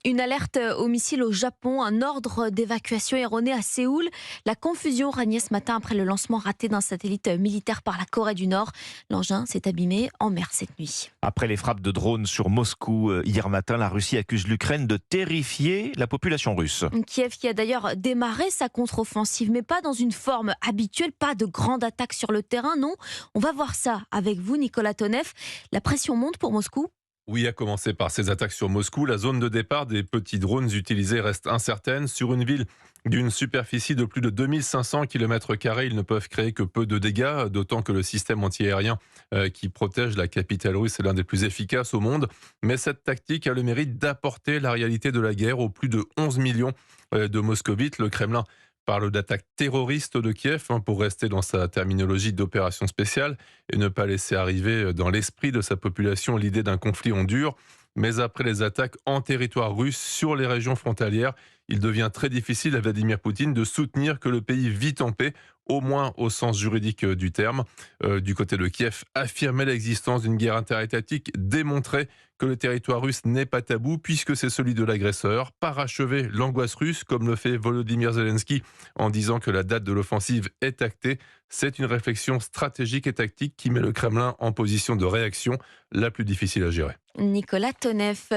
Une alerte au missile au Japon, un ordre d'évacuation erroné à Séoul. La confusion régnait ce matin après le lancement raté d'un satellite militaire par la Corée du Nord. L'engin s'est abîmé en mer cette nuit. Après les frappes de drones sur Moscou hier matin, la Russie accuse l'Ukraine de terrifier la population russe. Kiev qui a d'ailleurs démarré sa contre-offensive, mais pas dans une forme habituelle, pas de grande attaque sur le terrain, non. On va voir ça avec vous, Nicolas Tonev. La pression monte pour Moscou. Oui, à commencer par ces attaques sur Moscou, la zone de départ des petits drones utilisés reste incertaine. Sur une ville d'une superficie de plus de 2500 km², ils ne peuvent créer que peu de dégâts, d'autant que le système antiaérien qui protège la capitale russe est l'un des plus efficaces au monde. Mais cette tactique a le mérite d'apporter la réalité de la guerre aux plus de 11 millions de moscovites. Le Kremlin parle d'attaque terroriste de Kiev, pour rester dans sa terminologie d'opération spéciale et ne pas laisser arriver dans l'esprit de sa population l'idée d'un conflit en dur. Mais après les attaques en territoire russe sur les régions frontalières, il devient très difficile à Vladimir Poutine de soutenir que le pays vit en paix, au moins au sens juridique du terme. Du côté de Kiev, affirmer l'existence d'une guerre interétatique, démontrer que le territoire russe n'est pas tabou puisque c'est celui de l'agresseur, parachever l'angoisse russe comme le fait Volodymyr Zelensky en disant que la date de l'offensive est actée. C'est une réflexion stratégique et tactique qui met le Kremlin en position de réaction la plus difficile à gérer. Nicolas Tonev.